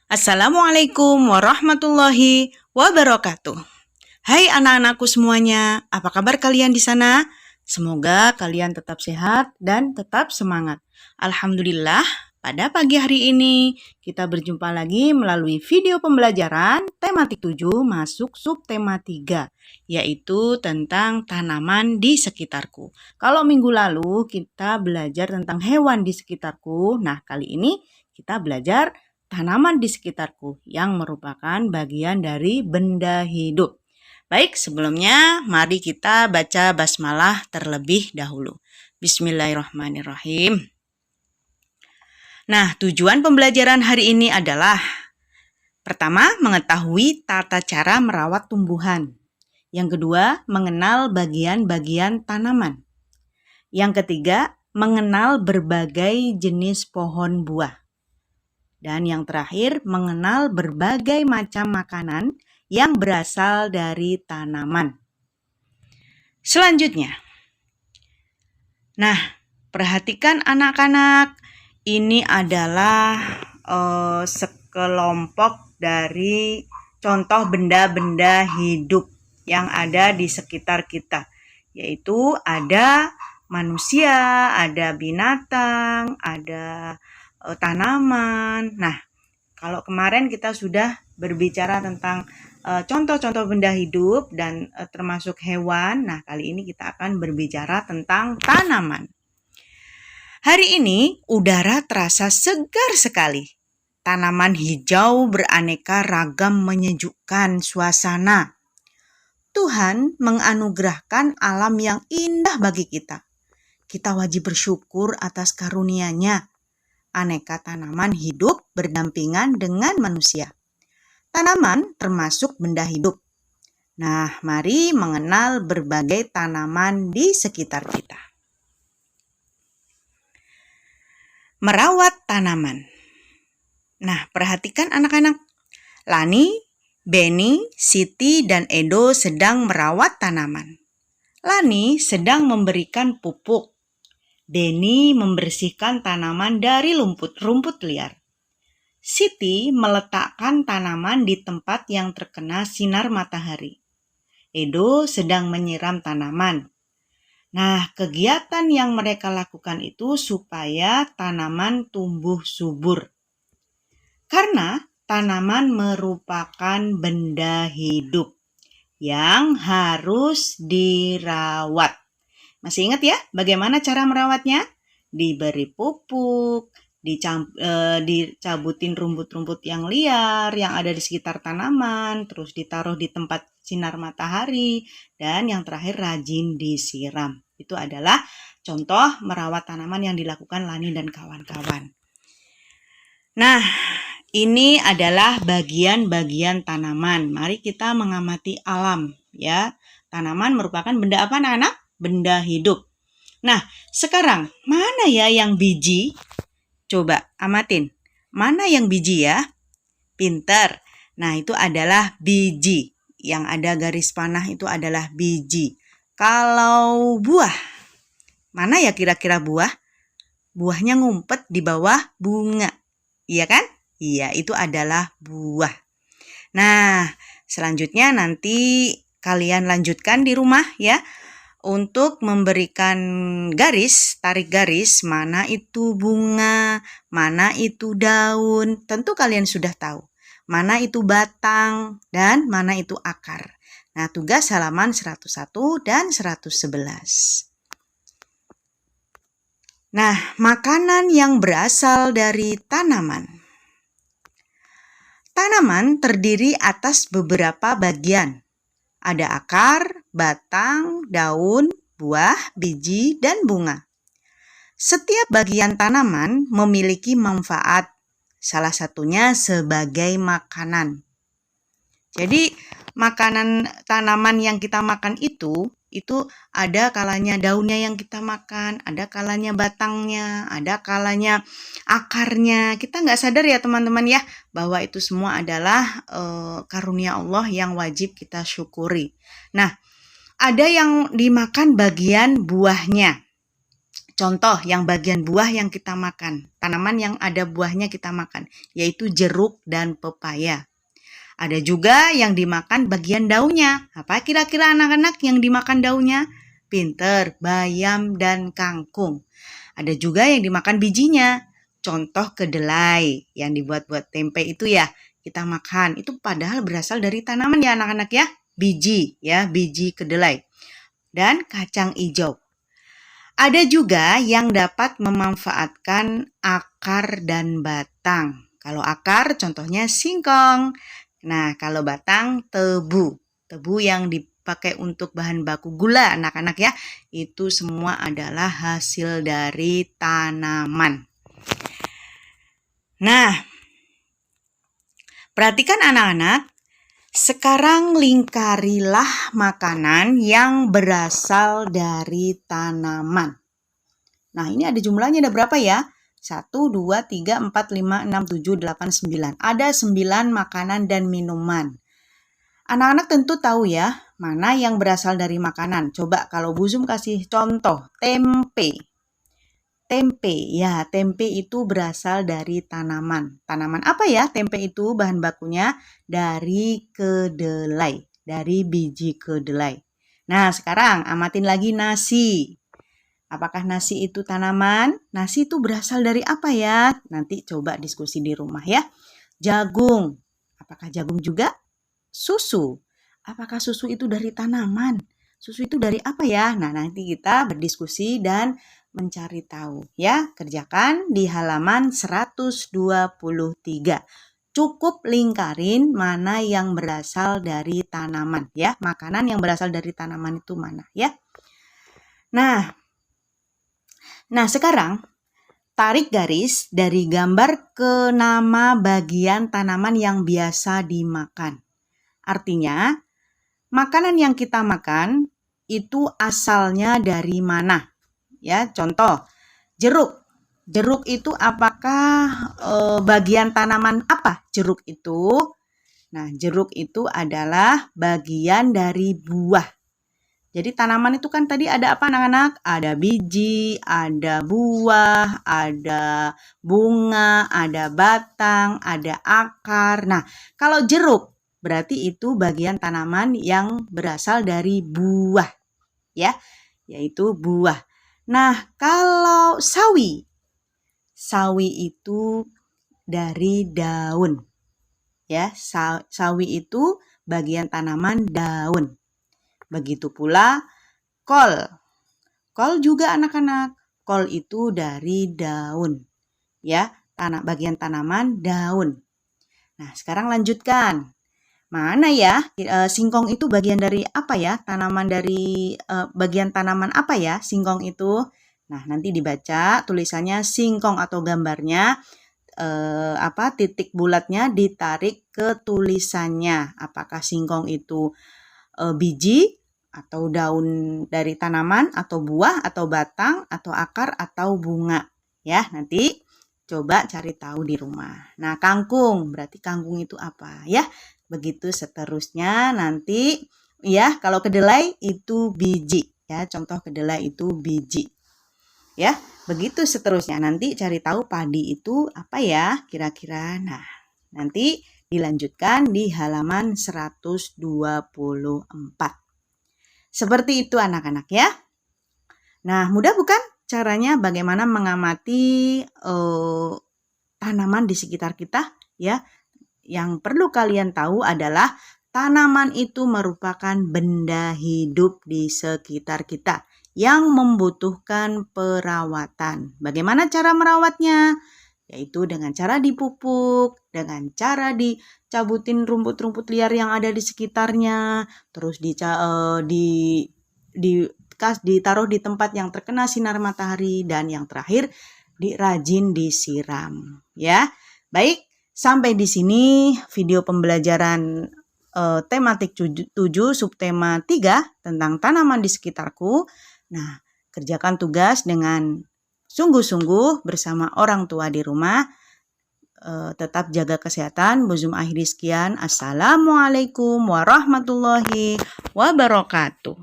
Assalamualaikum warahmatullahi wabarakatuh. Hai anak-anakku semuanya, apa kabar kalian di sana? Semoga kalian tetap sehat dan tetap semangat. Alhamdulillah, pada pagi hari ini kita berjumpa lagi melalui video pembelajaran tematik 7 masuk subtema 3, yaitu tentang tanaman di sekitarku. Kalau minggu lalu kita belajar tentang hewan di sekitarku, nah kali ini kita belajar tanaman di sekitarku yang merupakan bagian dari benda hidup. Baik, sebelumnya mari kita baca basmalah terlebih dahulu. Bismillahirrahmanirrahim. Nah, tujuan pembelajaran hari ini adalah pertama, mengetahui tata cara merawat tumbuhan. Yang kedua, mengenal bagian-bagian tanaman. Yang ketiga, mengenal berbagai jenis pohon buah. Dan yang terakhir, mengenal berbagai macam makanan yang berasal dari tanaman. Selanjutnya, nah, perhatikan anak-anak, ini adalah sekelompok dari contoh benda-benda hidup yang ada di sekitar kita, yaitu ada manusia, ada binatang, ada tanaman. Nah, kalau kemarin kita sudah berbicara tentang contoh-contoh benda hidup dan termasuk hewan. Nah, kali ini kita akan berbicara tentang tanaman. Hari ini udara terasa segar sekali. Tanaman hijau beraneka ragam menyejukkan suasana. Tuhan menganugerahkan alam yang indah bagi kita. Kita wajib bersyukur atas karunia-Nya. Aneka tanaman hidup berdampingan dengan manusia. Tanaman termasuk benda hidup. Nah, mari mengenal berbagai tanaman di sekitar kita. Merawat tanaman. Nah, perhatikan anak-anak. Lani, Beni, Siti, dan Edo sedang merawat tanaman. Lani sedang memberikan pupuk. Beni membersihkan tanaman dari rumput liar. Siti meletakkan tanaman di tempat yang terkena sinar matahari. Edo sedang menyiram tanaman. Nah, kegiatan yang mereka lakukan itu supaya tanaman tumbuh subur. Karena tanaman merupakan benda hidup yang harus dirawat. Masih ingat ya bagaimana cara merawatnya? Diberi pupuk, dicabutin rumput-rumput yang liar yang ada di sekitar tanaman, terus ditaruh di tempat sinar matahari, dan yang terakhir rajin disiram. Itu adalah contoh merawat tanaman yang dilakukan Lani dan kawan-kawan. Nah, ini adalah bagian-bagian tanaman. Mari kita mengamati alam ya. Tanaman merupakan benda apa anak-anak? Benda hidup. Nah, sekarang mana ya yang biji? Coba amatin. Mana yang biji ya? Pinter. Nah, itu adalah biji. Yang ada garis panah itu adalah biji. Kalau buah, mana ya kira-kira buah? Buahnya ngumpet di bawah bunga. Iya kan? Iya, itu adalah buah. Nah, selanjutnya nanti kalian lanjutkan di rumah ya. Untuk memberikan tarik garis, mana itu bunga, mana itu daun. Tentu kalian sudah tahu. Mana itu batang dan mana itu akar. Nah, tugas halaman 101 dan 111. Nah, makanan yang berasal dari tanaman. Tanaman terdiri atas beberapa bagian. Ada akar, batang, daun, buah, biji, dan bunga. Setiap bagian tanaman memiliki manfaat, salah satunya sebagai makanan. Jadi, makanan tanaman yang kita makan itu ada kalanya daunnya yang kita makan, ada kalanya batangnya, ada kalanya akarnya. Kita nggak sadar ya teman-teman ya, bahwa itu semua adalah karunia Allah yang wajib kita syukuri. Nah, ada yang dimakan bagian buahnya. Contoh yang bagian buah yang kita makan, tanaman yang ada buahnya kita makan, yaitu jeruk dan pepaya. Ada juga yang dimakan bagian daunnya. Apa kira-kira anak-anak yang dimakan daunnya? Pinter, bayam dan kangkung. Ada juga yang dimakan bijinya. Contoh kedelai yang dibuat-buat tempe itu ya, kita makan. Itu padahal berasal dari tanaman ya anak-anak ya. Biji ya, biji kedelai. Dan kacang hijau. Ada juga yang dapat memanfaatkan akar dan batang. Kalau akar contohnya singkong. Nah, kalau batang tebu. Tebu yang dipakai untuk bahan baku gula anak-anak ya. Itu semua adalah hasil dari tanaman. Nah, perhatikan anak-anak. Sekarang lingkarilah makanan yang berasal dari tanaman. Nah, ini ada jumlahnya, ada berapa ya? 1, 2, 3, 4, 5, 6, 7, 8, 9. Ada 9 makanan dan minuman. Anak-anak tentu tahu ya, mana yang berasal dari makanan. Coba kalau Bu Zum kasih contoh, tempe. Tempe, ya tempe itu berasal dari tanaman. Tanaman apa ya tempe itu bahan bakunya? Dari kedelai, dari biji kedelai. Nah sekarang amatin lagi nasi. Apakah nasi itu tanaman? Nasi itu berasal dari apa ya? Nanti coba diskusi di rumah ya. Jagung, apakah jagung juga? Susu, apakah susu itu dari tanaman? Susu itu dari apa ya? Nah nanti kita berdiskusi dan mencari tahu ya. Kerjakan di halaman 123. Cukup lingkarin mana yang berasal dari tanaman ya. Makanan yang berasal dari tanaman itu mana ya. Nah sekarang tarik garis dari gambar ke nama bagian tanaman yang biasa dimakan. Artinya makanan yang kita makan itu asalnya dari mana? Ya, contoh jeruk. Jeruk itu apakah bagian tanaman apa? Jeruk itu. Nah, jeruk itu adalah bagian dari buah. Jadi tanaman itu kan tadi ada apa anak-anak? Ada biji, ada buah, ada bunga, ada batang, ada akar. Nah, kalau jeruk berarti itu bagian tanaman yang berasal dari buah. Ya, yaitu buah. Nah, kalau sawi itu dari daun. Ya, sawi itu bagian tanaman daun. Begitu pula kol. Kol juga anak-anak. Kol itu dari daun. Ya, bagian tanaman daun. Nah, sekarang lanjutkan. Mana ya? Singkong itu bagian dari apa ya? Tanaman dari bagian tanaman apa ya? Singkong itu. Nah, nanti dibaca tulisannya singkong atau gambarnya titik bulatnya ditarik ke tulisannya. Apakah singkong itu biji atau daun dari tanaman atau buah atau batang atau akar atau bunga? Ya, nanti coba cari tahu di rumah. Nah, kangkung, berarti kangkung itu apa ya? Begitu seterusnya nanti ya, kalau kedelai itu biji ya, contoh kedelai itu biji. Ya, begitu seterusnya. Nanti cari tahu padi itu apa ya kira-kira. Nah, nanti dilanjutkan di halaman 124. Seperti itu anak-anak ya. Nah, mudah bukan caranya bagaimana mengamati tanaman di sekitar kita ya. Yang perlu kalian tahu adalah tanaman itu merupakan benda hidup di sekitar kita yang membutuhkan perawatan. Bagaimana cara merawatnya? Yaitu dengan cara dipupuk, dengan cara dicabutin rumput-rumput liar yang ada di sekitarnya, terus ditaruh di tempat yang terkena sinar matahari, dan yang terakhir rajin disiram. Ya, baik. Sampai di sini video pembelajaran tematik 7 subtema 3 tentang tanaman di sekitarku. Nah, kerjakan tugas dengan sungguh-sungguh bersama orang tua di rumah. Tetap jaga kesehatan. Bu Zum akhiri sekian. Assalamualaikum warahmatullahi wabarakatuh.